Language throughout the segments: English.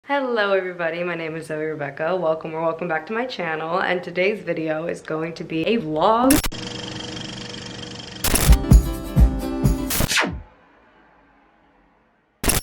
Hello everybody, my name is Zoe Rebekah. Welcome back to my channel, and today's video is going to be a vlog.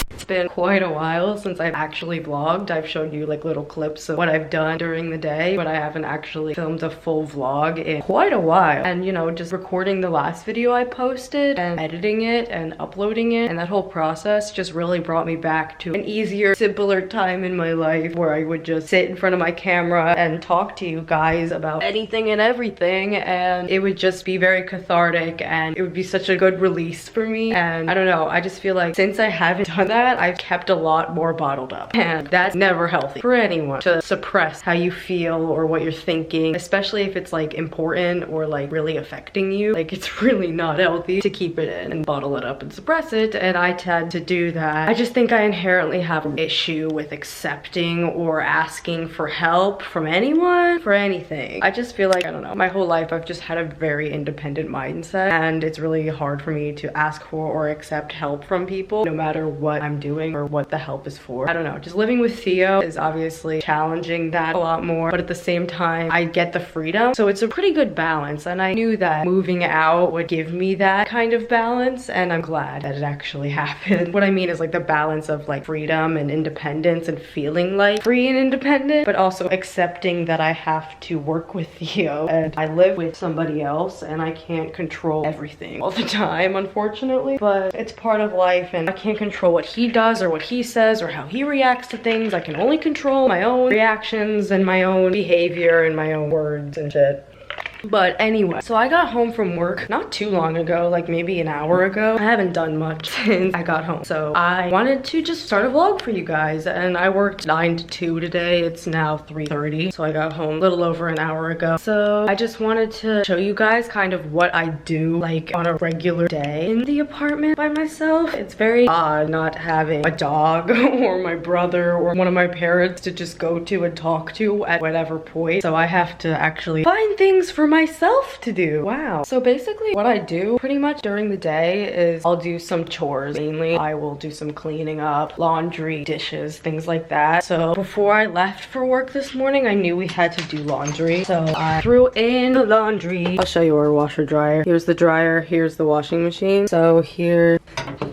It's been quite a while since I've actually vlogged. I've shown you like little clips of what I've done during the day, but I haven't actually filmed a full vlog in quite a while. And you know, just recording the last video I posted and editing it and uploading it, and that whole process just really brought me back to an easier, simpler time in my life where I would just sit in front of my camera and talk to you guys about anything and everything, and it would just be very cathartic and it would be such a good release for me. And I don't know, I just feel like since I haven't done that, I've kept a lot more bottled up, and that's never healthy for anyone, to suppress how you feel or what you're thinking, especially if it's like important or like really affecting you. Like, it's really not healthy to keep it in and bottle it up and suppress it, and I tend to do that. I just think I inherently have an issue with accepting or asking for help from anyone for anything. I just feel like, I don't know, my whole life I've just had a very independent mindset, and it's really hard for me to ask for or accept help from people, no matter what I'm doing or what the help is for. I don't know, just living with Theo is obviously challenging that a lot more, but at the same time I get the freedom, so it's a pretty good balance, and I knew that moving out would give me that kind of balance, and I'm glad that it actually happened. What I mean is like the balance of like freedom and independence and feeling like free and independent, but also accepting that I have to work with Theo and I live with somebody else and I can't control everything all the time, unfortunately, but it's part of life, and I can't control what he does or what he says or how he reacts to things. I can only control my own reactions and my own behavior and my own words and shit. But anyway, so I got home from work not too long ago, like maybe an hour ago. I haven't done much since I got home, so I wanted to just start a vlog for you guys, and I worked 9 to 2 today. It's now 3:30, so I got home a little over an hour ago. So I just wanted to show you guys kind of what I do like on a regular day in the apartment by myself. It's very odd not having a dog or my brother or one of my parents to just go to and talk to at whatever point, so I have to actually find things for myself to do. Wow. So basically what I do pretty much during the day is I'll do some chores. Mainly I will do some cleaning up, laundry, dishes, things like that. So before I left for work this morning, I knew we had to do laundry, so I threw in the laundry. I'll show you our washer dryer. Here's the dryer, here's the washing machine. So here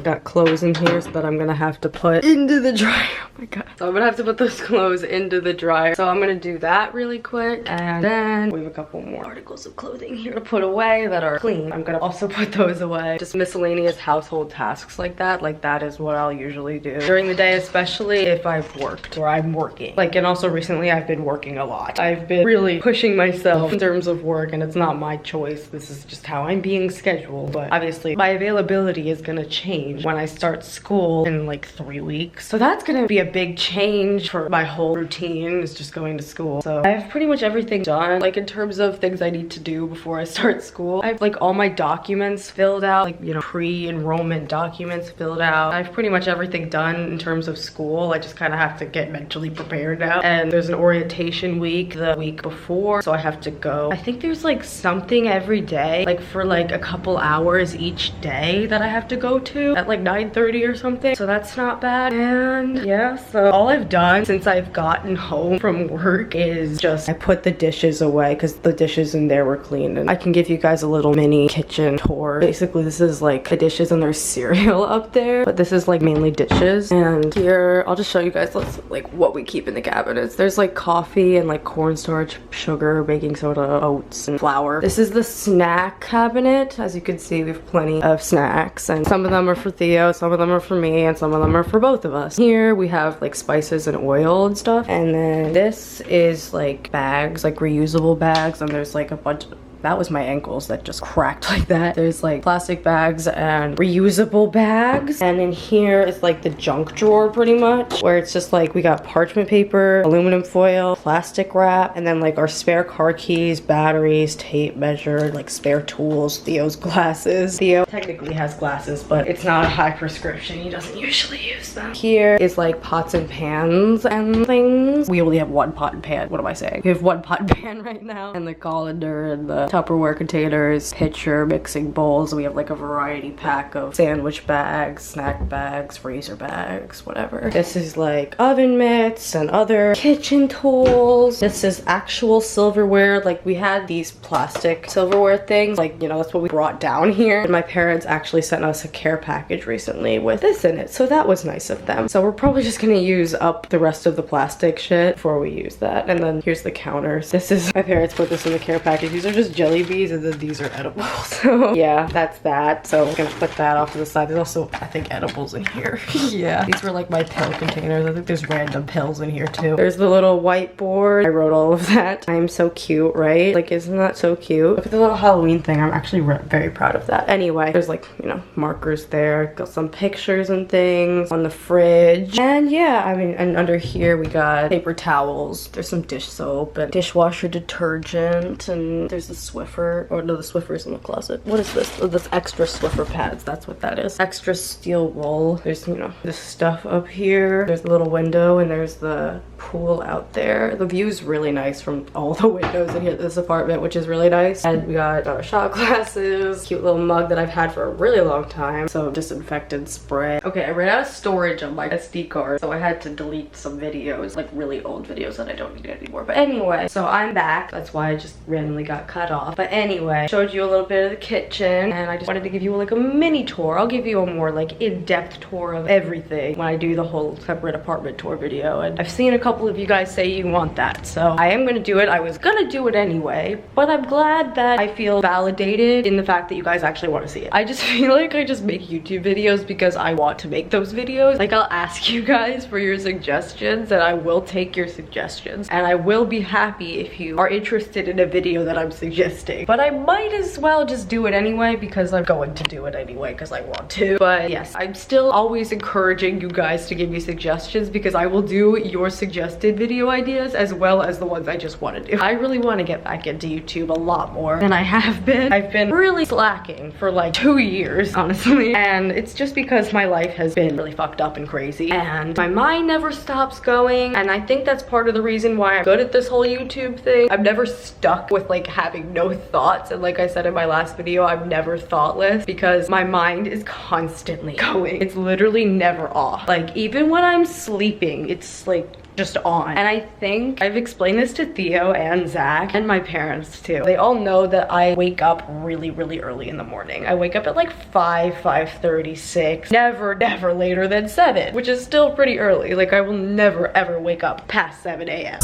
got clothes in here, so that I'm gonna have to put into the dryer. Oh my god. So I'm gonna have to put those clothes into the dryer, so I'm gonna do that really quick, and then we have a couple more articles of clothing here to put away that are clean. I'm gonna also put those away. Just miscellaneous household tasks like that is what I'll usually do during the day, especially if I've worked or I'm working. Like, and also recently I've been working a lot. I've been really pushing myself in terms of work, and it's not my choice. This is just how I'm being scheduled, but obviously my availability is gonna change when I start school in like 3 weeks. So that's gonna be a big change for my whole routine, is just going to school. So I have pretty much everything done, like in terms of things I need to do before I start school. I have like all my documents filled out, like, you know, pre-enrollment documents filled out. I have pretty much everything done in terms of school. I just kind of have to get mentally prepared now. And there's an orientation week the week before, so I have to go. I think there's like something every day, like for like a couple hours each day that I have to go to at like 9:30 or something. So that's not bad. And yeah, so all I've done since I've gotten home from work is just I put the dishes away, because the dishes in there were clean, and I can give you guys a little mini kitchen tour. Basically this is like the dishes, and there's cereal up there, but this is like mainly dishes. And here I'll just show you guys like what we keep in the cabinets. There's like coffee and like cornstarch, sugar, baking soda, oats, and flour. This is the snack cabinet. As you can see, we have plenty of snacks, and some of them are for Theo, some of them are for me, and some of them are for both of us. Here we have like spices and oil and stuff, and then this is like bags, like reusable bags, and there's like a bunch of, that was my ankles that just cracked like that. There's like plastic bags and reusable bags. And in here is like the junk drawer pretty much, where it's just like we got parchment paper, aluminum foil, plastic wrap, and then like our spare car keys, batteries, tape measure, like spare tools, Theo's glasses. Theo technically has glasses, but it's not a high prescription. He doesn't usually use them. Here is like pots and pans and things. We only have one pot and pan. What am I saying? We have one pot and pan right now, and the colander and the Tupperware containers, pitcher, mixing bowls. We have like a variety pack of sandwich bags, snack bags, freezer bags, whatever. This is like oven mitts and other kitchen tools. This is actual silverware. Like we had these plastic silverware things, like, you know, that's what we brought down here. And my parents actually sent us a care package recently with this in it, so that was nice of them. So we're probably just gonna use up the rest of the plastic shit before we use that. And then here's the counters. This is, my parents put this in the care package. These are just jelly beans and then these are edible. So yeah, that's that. So I'm gonna put that off to the side. There's also, I think, edibles in here. Yeah, these were like my pill containers. I think there's random pills in here too. There's the little whiteboard. I wrote all of that. I'm so cute, right? Like, isn't that so cute? Look at the little Halloween thing. I'm actually very proud of that. Anyway, there's like, you know, markers there. Got some pictures and things on the fridge. And yeah, I mean, and under here we got paper towels. There's some dish soap and dishwasher detergent, and there's the Swiffer. Or no, the Swiffer's in the closet. What is this? Oh, this extra Swiffer pads. That's what that is. Extra steel wool. There's, you know, this stuff up here. There's a little window and there's the pool out there. The view's really nice from all the windows in here, this apartment, which is really nice. And we got our shot glasses, cute little mug that I've had for a really long time, some disinfectant spray. Okay, I ran out of storage on my SD card, so I had to delete some videos, like really old videos that I don't need anymore. But anyway, so I'm back. That's why I just randomly got cut off. But anyway, showed you a little bit of the kitchen, and I just wanted to give you like a mini tour. I'll give you a more like in-depth tour of everything when I do the whole separate apartment tour video. And I've seen a couple of you guys say you want that, so I am gonna do it. I was gonna do it anyway, but I'm glad that I feel validated in the fact that you guys actually want to see it. I just feel like I just make YouTube videos because I want to make those videos. Like, I'll ask you guys for your suggestions and I will take your suggestions, and I will be happy if you are interested in a video that I'm suggesting. But I might as well just do it anyway because I'm going to do it anyway because I want to. But yes, I'm still always encouraging you guys to give me suggestions because I will do your suggested video ideas as well as the ones I just want to do. I really want to get back into YouTube a lot more than I have been. I've been really slacking for like 2 years, honestly, and it's just because my life has been really fucked up and crazy and my mind never stops going, and I think that's part of the reason why I'm good at this whole YouTube thing. I'm never stuck with like having no thoughts, and like I said in my last video, I'm never thoughtless because my mind is constantly going. It's literally never off. Like, even when I'm sleeping, it's like just on. And I think I've explained this to Theo and Zach and my parents too. They all know that I wake up really early in the morning. I wake up at like 5:36. Never later than 7, which is still pretty early. Like, I will never ever wake up past 7 a.m.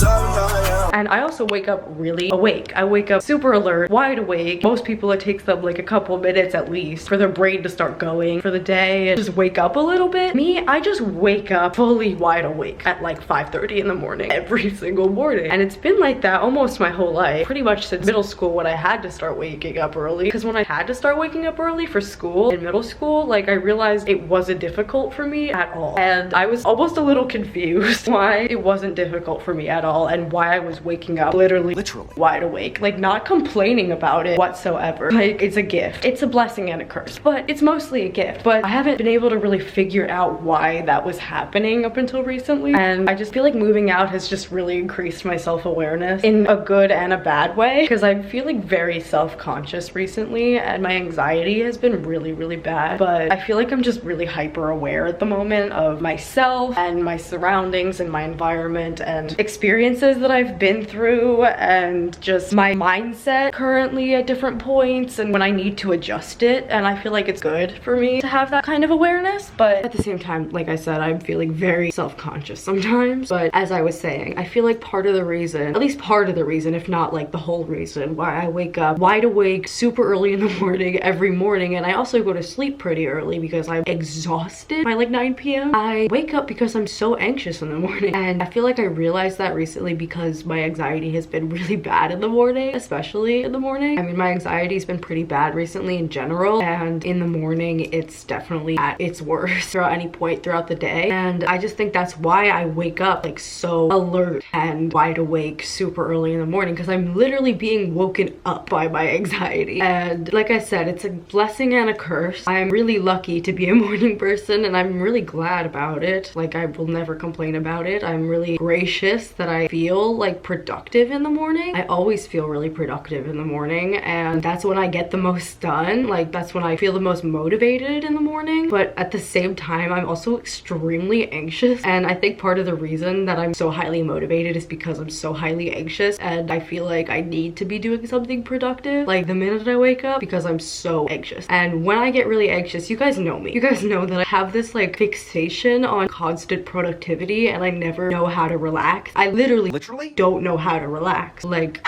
And I also wake up really awake. I wake up super alert, wide awake. Most people, it takes them like a couple minutes at least for their brain to start going for the day and just wake up a little bit. Me, I just wake up fully wide awake at like 5:30 in the morning every single morning, and it's been like that almost my whole life, pretty much since middle school when I had to start waking up early. Because when I had to start waking up early for school in middle school, like, I realized it wasn't difficult for me at all, and I was almost a little confused why it wasn't difficult for me at all and why I was waking up literally wide awake, like not complaining about it whatsoever. Like, it's a gift. It's a blessing and a curse, but it's mostly a gift. But I haven't been able to really figure out why that was happening up until recently, and I just feel like moving out has just really increased my self-awareness in a good and a bad way, because I'm feeling very self-conscious recently and my anxiety has been really bad. But I feel like I'm just really hyper aware at the moment of myself and my surroundings and my environment and experiences that I've been through, and just my mindset currently at different points and when I need to adjust it. And I feel like it's good for me to have that kind of awareness, but at the same time, like I said, I'm feeling very self-conscious sometimes. But as I was saying, I feel like part of the reason, at least part of the reason, if not like the whole reason, why I wake up wide awake super early in the morning every morning, and I also go to sleep pretty early because I'm exhausted by like 9 p.m. I wake up because I'm so anxious in the morning, and I feel like I realized that recently because my anxiety has been really bad in the morning, especially in the morning. I mean, my anxiety's been pretty bad recently in general, and in the morning it's definitely at its worst throughout any point throughout the day, and I just think that's why I wake up like so alert and wide awake super early in the morning because I'm literally being woken up by my anxiety. And like I said, it's a blessing and a curse. I'm really lucky to be a morning person and I'm really glad about it. Like, I will never complain about it. I'm really gracious that I feel like productive in the morning. I always feel really productive in the morning, and that's when I get the most done. Like, that's when I feel the most motivated in the morning. But at the same time, I'm also extremely anxious, and I think part of the reason that I'm so highly motivated is because I'm so highly anxious and I feel like I need to be doing something productive like the minute I wake up, because I'm so anxious. And when I get really anxious, you guys know me. You guys know that I have this like fixation on constant productivity and I never know how to relax. I literally don't know how to relax. Like,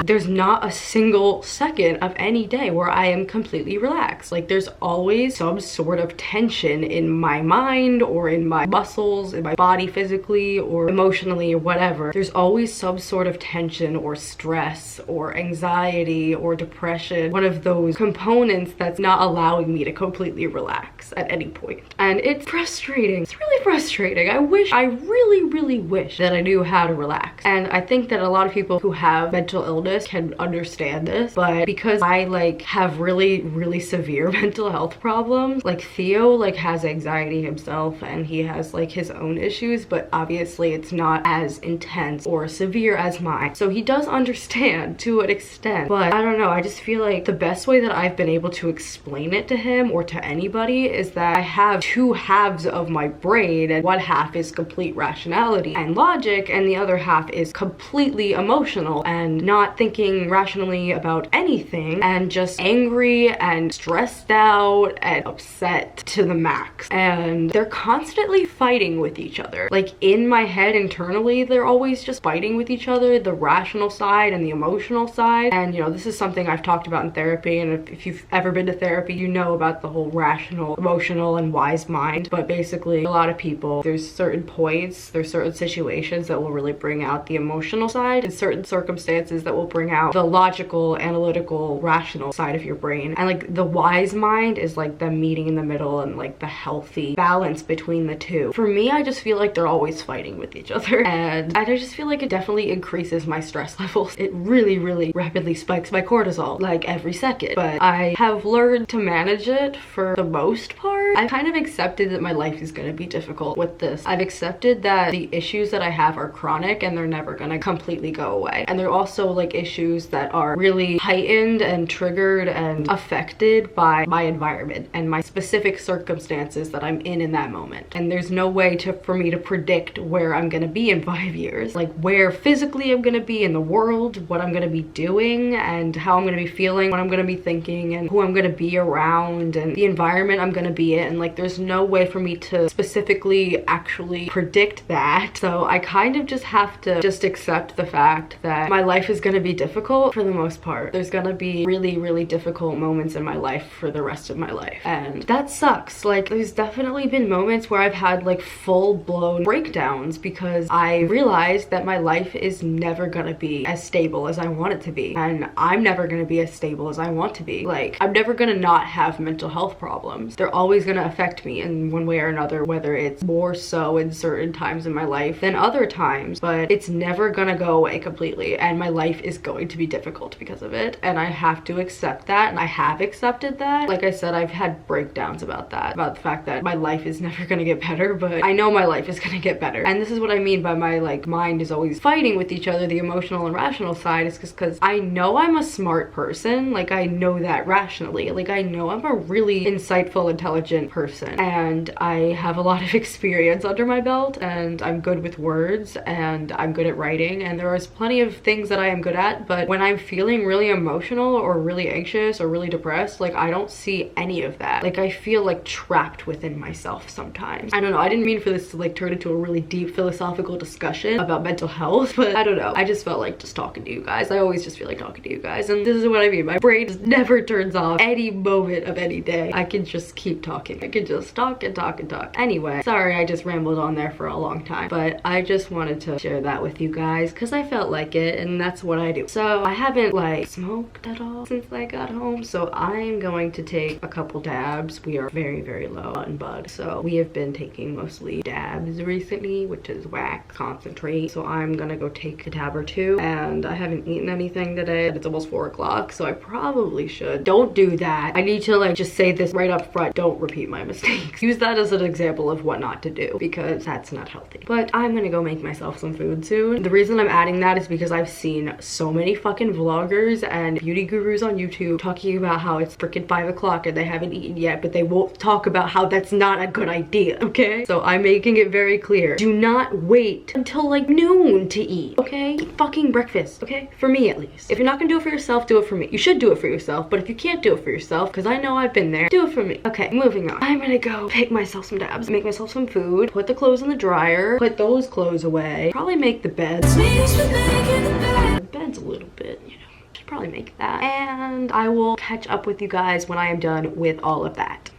there's not a single second of any day where I am completely relaxed. Like, there's always some sort of tension in my mind or in my muscles, in my body physically or emotionally or whatever. There's always some sort of tension or stress or anxiety or depression, one of those components that's not allowing me to completely relax at any point. And it's frustrating. It's really frustrating. I really wish that I knew how to relax. And I think that a lot of people who have mental illness can understand this, but because I like have really severe mental health problems, like Theo like has anxiety himself and he has like his own issues, but obviously it's not as intense or severe as mine. So he does understand to an extent, but I don't know, I just feel like the best way that I've been able to explain it to him or to anybody is that I have two halves of my brain, and one half is complete rationality and logic and the other half is completely emotional and not thinking rationally about anything and just angry and stressed out and upset to the max. And they're constantly fighting with each other. Like, in my head internally, they're always just fighting with each other, the rational side and the emotional side. And you know, this is something I've talked about in therapy, and if you've ever been to therapy, you know about the whole rational, emotional, and wise mind. But basically, a lot of people, there's certain points, there's certain situations that will really bring out the emotional side, and certain circumstances that will bring out the logical, analytical, rational side of your brain. And like, the wise mind is like the meeting in the middle and like the healthy balance between the two. For me, I just feel like they're always fighting with each other, and I just feel like it definitely increases my stress levels. It really rapidly spikes my cortisol like every second. But I have learned to manage it for the most part. I've kind of accepted that my life is going to be difficult with this. I've accepted that the issues that I have are chronic and they're never going to completely go away. And they're also like issues that are really heightened and triggered and affected by my environment and my specific circumstances that I'm in that moment. And there's no way for me to predict where I'm going to be in 5 years. Like, where physically I'm going to be in the world, what I'm going to be doing, and how I'm going to be feeling, what I'm going to be thinking, and who I'm going to be around, and the environment I'm going to be in. Like, there's no way for me to specifically actually predict that. So I kind of just have to just accept the fact that my life is going to be difficult for the most part. There's going to be really difficult moments in my life for the rest of my life, and that sucks. Like, there's definitely been moments where I've had like full-blown breakdowns because I realized that my life is never gonna be as stable as I want it to be, and I'm never gonna be as stable as I want to be. Like, I'm never gonna not have mental health problems. They're always gonna affect me in one way or another, whether it's more so in certain times in my life than other times, but it's never gonna go away completely, and my life is going to be difficult because of it, and I have to accept that, and I have accepted that. Like I said, I've had breakdowns about that, about the fact that my life is never gonna get better, but I know my life is gonna get better. And this is what I mean by my like mind is always fighting with each other, the emotional and rational side, is just because I know I'm a smart person. Like, I know that rationally. Like, I know I'm a really insightful, intelligent person, and I have a lot of experience under my belt, and I'm good with words, and I'm good at writing, and there is plenty of things that I am good at. But when I'm feeling really emotional or really anxious or really depressed, like, I don't see any of that. Like, I feel like trapped within myself sometimes. I don't know, I didn't mean for this to like turn into a really deep philosophical discussion about mental health, but I don't know, I just felt like just talking to you guys. I always just feel like talking to you guys, and this is what I mean. My brain just never turns off any moment of any day. I can just keep talking talking. I could just talk and talk and talk. Anyway, sorry I just rambled on there for a long time, but I just wanted to share that with you guys because I felt like it, and that's what I do. So I haven't like smoked at all since I got home, so I'm going to take a couple dabs. We are very, very low on bud, so we have been taking mostly dabs recently, which is wax concentrate. So I'm gonna go take a dab or two, and I haven't eaten anything today. It's almost 4 o'clock, so I probably should. Don't do that. I need to like just say this right up front. Don't repeat my mistakes. Use that as an example of what not to do, because that's not healthy. But I'm gonna go make myself some food soon. The reason I'm adding that is because I've seen so many fucking vloggers and beauty gurus on YouTube talking about how it's freaking 5 o'clock and they haven't eaten yet, but they won't talk about how that's not a good idea, okay? So I'm making it very clear. Do not wait until like noon to eat, okay? Eat fucking breakfast, okay? For me at least. If you're not gonna do it for yourself, do it for me. You should do it for yourself, but if you can't do it for yourself, because I know I've been there, do it for me. Okay, moving on. I'm gonna go pick myself some dabs, make myself some food, put the clothes in the dryer, put those clothes away, probably make the bed. The bed's a little bit, you know. Probably make that, and I will catch up with you guys when I am done with all of that.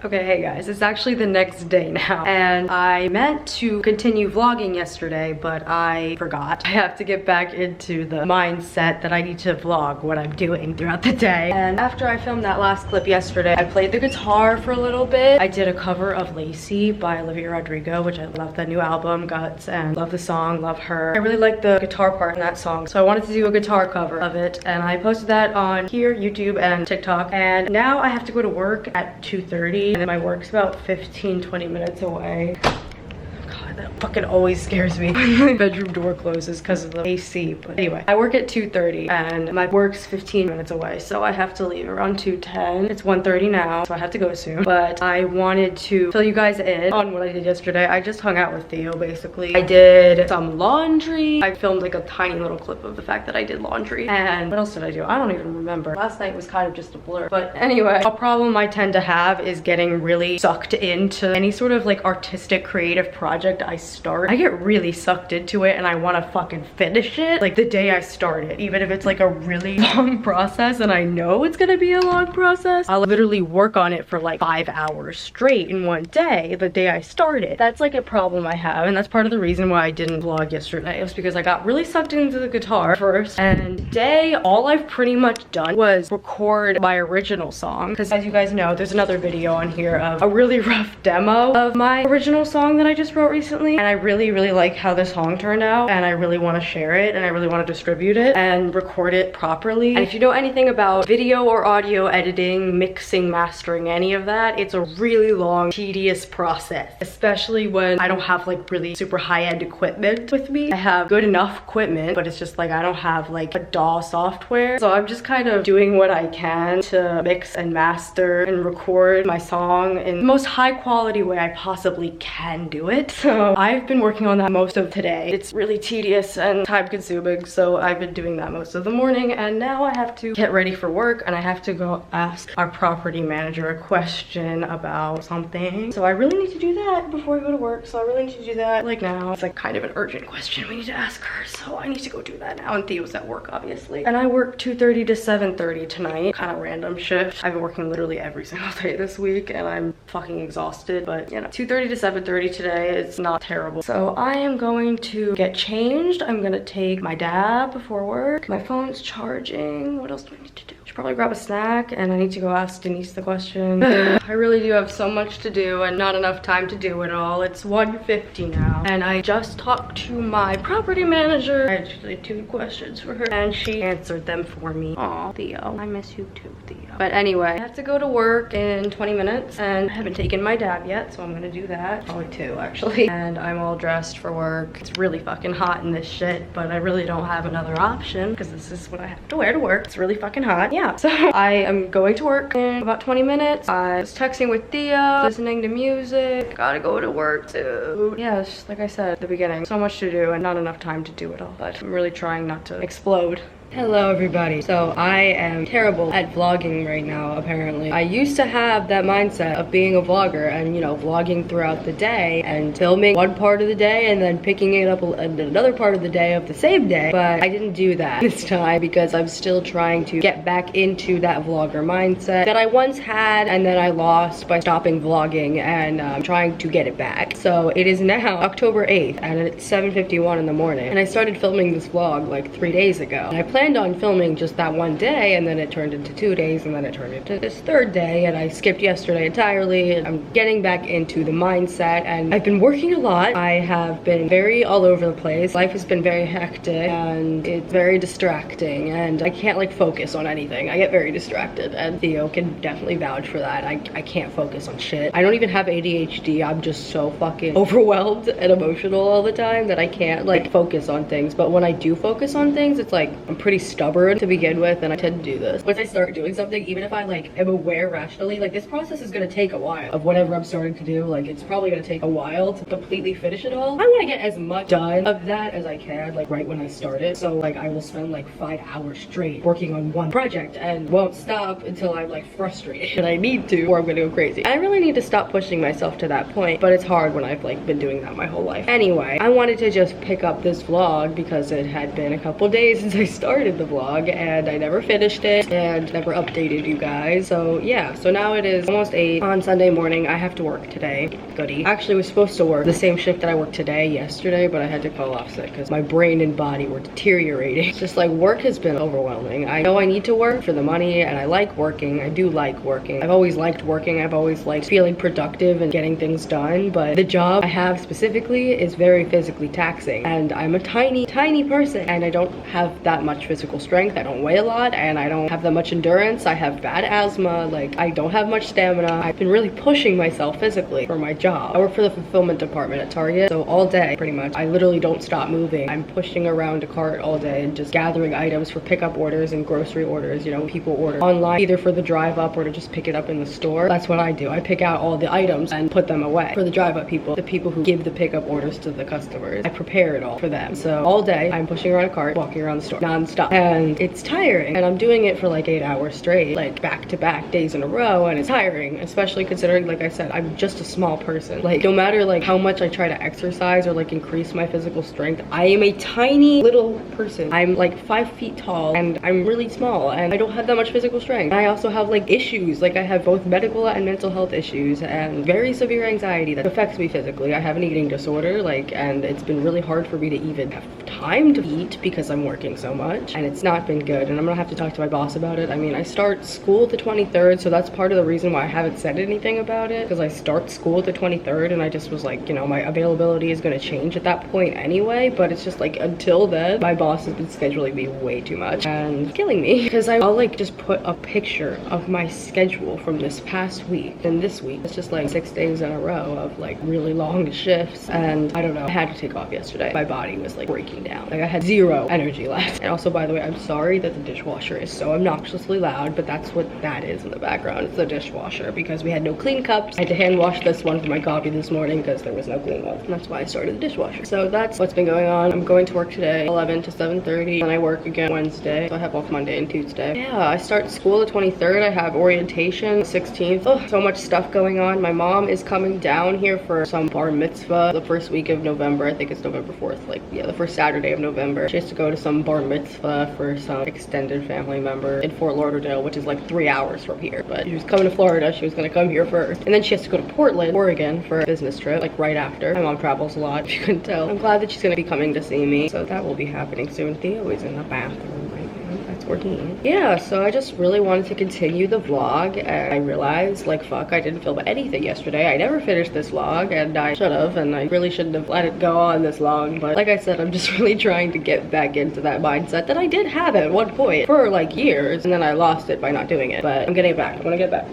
Okay, hey guys, it's actually the next day now, and I meant to continue vlogging yesterday, but I forgot. I have to get back into the mindset that I need to vlog what I'm doing throughout the day. And after I filmed that last clip yesterday, I played the guitar for a little bit. I did a cover of Lacy by Olivia Rodrigo, which I love that new album, Guts, and love the song, love her. I really like the guitar part in that song, so I wanted to do a guitar cover of it, and I posted that on here, YouTube, and TikTok. And now I have to go to work at 2:30. And then my work's about 15-20 minutes away. God, that fucking always scares me when my bedroom door closes because of the AC. But anyway, I work at 2:30 and my work's 15 minutes away, so I have to leave around 2:10. It's 1:30 now, so I have to go soon. But I wanted to fill you guys in on what I did yesterday. I just hung out with Theo, basically. I did some laundry. I filmed like a tiny little clip of the fact that I did laundry. And what else did I do? I don't even remember. Last night was kind of just a blur. But anyway, a problem I tend to have is getting really sucked into any sort of like artistic, creative project I start. I get really sucked into it and I want to fucking finish it like the day I start it, even if it's like a really long process and I know it's gonna be a long process. I'll literally work on it for like 5 hours straight in one day, the day I start it. That's like a problem I have, and that's part of the reason why I didn't vlog yesterday. It was because I got really sucked into the guitar first, and today all I've pretty much done was record my original song, because as you guys know, there's another video on here of a really rough demo of my original song that I just wrote recently, and I really like how the song turned out, and I really want to share it, and I really want to distribute it and record it properly. And if you know anything about video or audio editing, mixing, mastering, any of that, it's a really long, tedious process, especially when I don't have like really super high-end equipment with me. I have good enough equipment, but it's just like I don't have like a DAW software, so I'm just kind of doing what I can to mix and master and record my song in the most high quality way I possibly can do it. So I've been working on that most of today. It's really tedious and time consuming, so I've been doing that most of the morning, and now I have to get ready for work and I have to go ask our property manager a question about something. So I really need to do that before I go to work, so I really need to do that like now. It's like kind of an urgent question we need to ask her, so I need to go do that now. And Theo's at work, obviously. And I work 2:30 to 7:30 tonight. Kind of random shift. I've been working literally every single day this week and I'm fucking exhausted, but you know, 2:30 to 7:30 today is not terrible. So I am going to get changed. I'm gonna take my dab before work. My phone's charging. What else do I need to do? Should probably grab a snack, and I need to go ask Denise the question. I really do have so much to do and not enough time to do it all. It's 1:50 now, and I just talked to my property manager. I actually had 2 questions for her, and she answered them for me. Aw, Theo, I miss you too, Theo. But anyway, I have to go to work in 20 minutes, and I haven't taken my dab yet, so I'm gonna do that. Probably 2, actually. And I'm all dressed for work. It's really fucking hot in this shit, but I really don't have another option because this is what I have to wear to work. It's really fucking hot. Yeah, so I am going to work in about 20 minutes. I was texting with Theo, listening to music. Gotta go to work too. Yeah, it's just like I said at the beginning, so much to do and not enough time to do it all. But I'm really trying not to explode Hello everybody. So I am terrible at vlogging right now, apparently. I used to have that mindset of being a vlogger and, you know, vlogging throughout the day and filming one part of the day and then picking it up another part of the day of the same day. But I didn't do that this time because I'm still trying to get back into that vlogger mindset that I once had and then I lost by stopping vlogging, and I'm trying to get it back. So it is now October 8th and it's 7:51 in the morning, and I started filming this vlog like 3 days ago. And I planned on filming just that one day, and then it turned into 2 days, and then it turned into this third day, and I skipped yesterday entirely. And I'm getting back into the mindset, and I've been working a lot. I have been very all over the place. Life has been very hectic and it's very distracting, and I can't like focus on anything. I get very distracted, and Theo can definitely vouch for that. I can't focus on shit. I don't even have ADHD. I'm just so fucking overwhelmed and emotional all the time that I can't like focus on things. But when I do focus on things, it's like I'm pretty stubborn to begin with, and I tend to do this. Once I start doing something, even if I like am aware rationally, like this process is gonna take a while of whatever I'm starting to do. Like it's probably gonna take a while to completely finish it all. I want to get as much done of that as I can, like right when I start it. So like I will spend like 5 hours straight working on one project and won't stop until I'm like frustrated and I need to, or I'm gonna go crazy. I really need to stop pushing myself to that point, but it's hard when I've like been doing that my whole life. Anyway, I wanted to just pick up this vlog because it had been a couple days since I started the vlog and I never finished it and never updated you guys. So yeah, so now it is almost 8 on Sunday morning. I have to work today. Goody. Actually was supposed to work the same shift that I worked today yesterday, but I had to call off sick because my brain and body were deteriorating. It's just like work has been overwhelming. I know I need to work for the money and I like working. I do like working. I've always liked working. I've always liked feeling productive and getting things done, but the job I have specifically is very physically taxing, and I'm a tiny person and I don't have that much physical strength. I don't weigh a lot and I don't have that much endurance. I have bad asthma. Like I don't have much stamina. I've been really pushing myself physically for my job. I work for the fulfillment department at Target, so all day pretty much I literally don't stop moving. I'm pushing around a cart all day and just gathering items for pickup orders and grocery orders. You know, people order online either for the drive up or to just pick it up in the store. That's what I do. I pick out all the items and put them away for the drive up people, the people who give the pickup orders to the customers. I prepare it all for them. So all day I'm pushing around a cart, walking around the store non-stop, and it's tiring, and I'm doing it for like 8 hours straight, like back-to-back days in a row, and it's tiring, especially considering, like I said, I'm just a small person. Like no matter like how much I try to exercise or like increase my physical strength, I am a tiny little person. I'm like 5 feet tall and I'm really small and I don't have that much physical strength. I also have like issues, like I have both medical and mental health issues and very severe anxiety that affects me physically. I have an eating disorder, like, and it's been really hard for me to even have time to eat because I'm working so much, and it's not been good, and I'm gonna have to talk to my boss about it. I mean, I start school the 23rd, so that's part of the reason why I haven't said anything about it, because I start school the 23rd and I just was like, you know, my availability is gonna change at that point anyway, but it's just like until then my boss has been scheduling me way too much and it's killing me, because I'll like just put a picture of my schedule from this past week, and this week it's just like 6 days in a row of like really long shifts, and I don't know, I had to take off yesterday. My body was like breaking down. Like I had zero energy left. And also, by the way, I'm sorry that the dishwasher is so obnoxiously loud, but that's what that is in the background. It's the dishwasher because we had no clean cups. I had to hand wash this one for my coffee this morning because there was no clean one, and that's why I started the dishwasher. So that's what's been going on. I'm going to work today 11 to 7:30, and I work again Wednesday, so I have off Monday and Tuesday. Yeah, I start school the 23rd. I have orientation 16th. Oh, so much stuff going on. My mom is coming down here for some bar mitzvah the first week of November. I think it's November 4th, like yeah, the first Saturday of November. She has to go to some bar mitzvah for some extended family member in Fort Lauderdale, which is like 3 hours from here, but she was coming to Florida. She was gonna come here first, and then she has to go to Portland, Oregon for a business trip, like right after. My mom travels a lot, if you couldn't tell. I'm glad that she's gonna be coming to see me, so that will be happening soon. Theo is in the bathroom right now. That's working. Yeah, so I just really wanted to continue the vlog, and I realized like fuck, I didn't film anything yesterday. I never finished this vlog, and I should have, and I really shouldn't have let it go on this long, but like I said, I'm just really trying to get back into that mindset that I did have at one point for like years, and then I lost it by not doing it, but I'm getting it back. I'm gonna get back.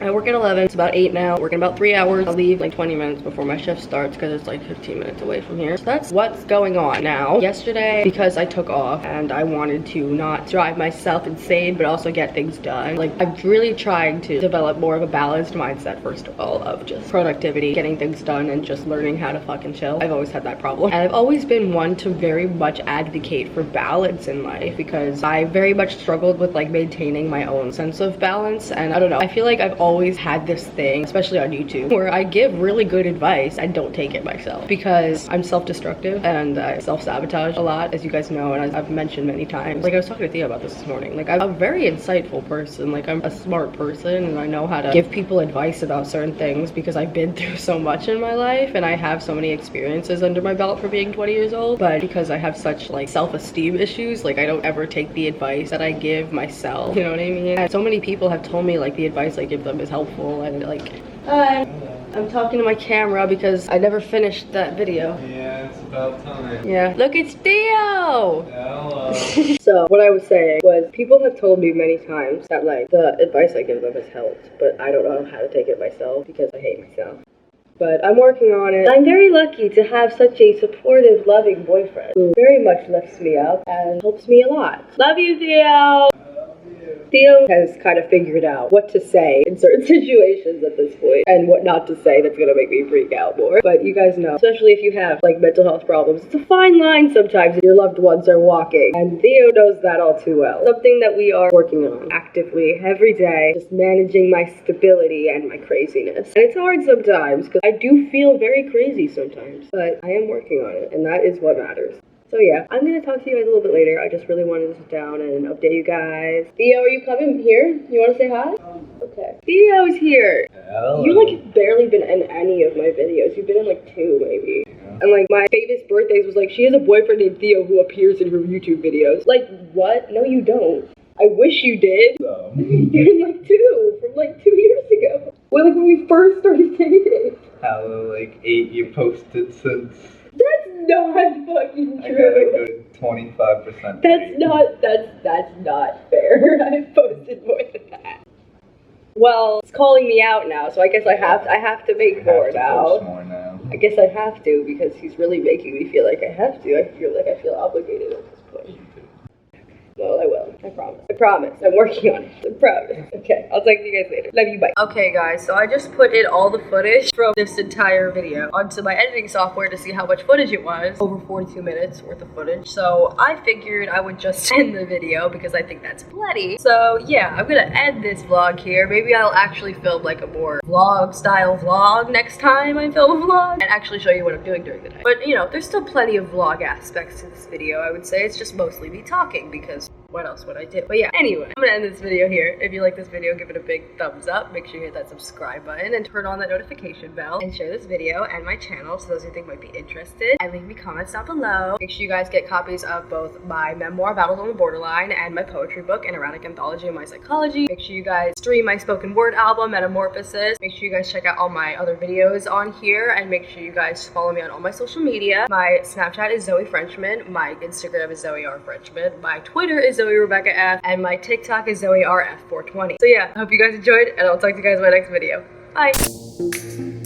I work at 11, it's about 8 now, working about 3 hours. I'll leave like 20 minutes before my shift starts because it's like 15 minutes away from here. So that's what's going on now. Yesterday, because I took off and I wanted to not drive myself insane, but also get things done. Like, I'm really trying to develop more of a balanced mindset, first of all, of just productivity, getting things done, and just learning how to fucking chill. I've always had that problem. And I've always been one to very much advocate for balance in life because I very much struggled with like maintaining my own sense of balance. And I don't know, I feel like I've always had this thing, especially on YouTube, where I give really good advice and don't take it myself because I'm self-destructive and I self-sabotage a lot, as you guys know, and I've mentioned many times. Like, I was talking to Theo about this morning. Like, I'm a very insightful person. Like, I'm a smart person and I know how to give people advice about certain things because I've been through so much in my life and I have so many experiences under my belt for being 20 years old. But because I have such like self-esteem issues, like I don't ever take the advice that I give myself, you know what I mean? And so many people have told me like the advice I give them is helpful, and like I'm talking to my camera because I never finished that video. Yeah, it's about time. Yeah. Look, it's Theo! Hello. So, what I was saying was, people have told me many times that, like, the advice I give them has helped, but I don't know how to take it myself because I hate myself. But I'm working on it. I'm very lucky to have such a supportive, loving boyfriend who very much lifts me up and helps me a lot. Love you, Theo! Theo has kind of figured out what to say in certain situations at this point and what not to say that's gonna make me freak out more. But you guys know, especially if you have like mental health problems, it's a fine line sometimes if your loved ones are walking, and Theo knows that all too well. Something that we are working on actively every day, just managing my stability and my craziness. And it's hard sometimes because I do feel very crazy sometimes, but I am working on it, and that is what matters. So yeah, I'm gonna talk to you guys a little bit later. I just really wanted to sit down and update you guys. Theo, are you coming here? You wanna say hi? Okay. Theo's here. Hello. You like barely been in any of my videos. You've been in like 2 maybe. Yeah. And like my famous birthdays was like, she has a boyfriend named Theo who appears in her YouTube videos. Like, what? No, you don't. I wish you did. You're in like 2 from like 2 years ago. Well, like when we first started dating. How like 8 you posted since? That's not fucking true. I got a good 25%. That's not fair. I've posted more than that. Well, it's calling me out now, so I guess I have to make more now. Post more now. I guess I have to because he's really making me feel like I have to. I feel obligated at this point. Well, I will. I promise. I promise. I'm working on it. I promise. Okay, I'll talk to you guys later. Love you, bye. Okay, guys, so I just put in all the footage from this entire video onto my editing software to see how much footage it was. Over 42 minutes worth of footage. So I figured I would just end the video because I think that's plenty. So yeah, I'm gonna end this vlog here. Maybe I'll actually film like a more vlog-style vlog next time I film a vlog and actually show you what I'm doing during the day. But, you know, there's still plenty of vlog aspects to this video, I would say. It's just mostly me talking because what else would I do? But yeah, anyway, I'm gonna end this video here. If you like this video, give it a big thumbs up. Make sure you hit that subscribe button and turn on that notification bell, and share this video and my channel to those who think might be interested, and leave me comments down below. Make sure you guys get copies of both my memoir, Battles on the Borderline, and my poetry book, An Erratic Anthology of My Psychology. Make sure you guys stream my spoken word album, Metamorphosis. Make sure you guys check out all my other videos on here, and make sure you guys follow me on all my social media. My Snapchat is Zoe Frenchman, my Instagram is Zoe R. Frenchman, my Twitter is Zoe Rebekah F, and my TikTok is Zoe RF420. So yeah, I hope you guys enjoyed, and I'll talk to you guys in my next video. Bye!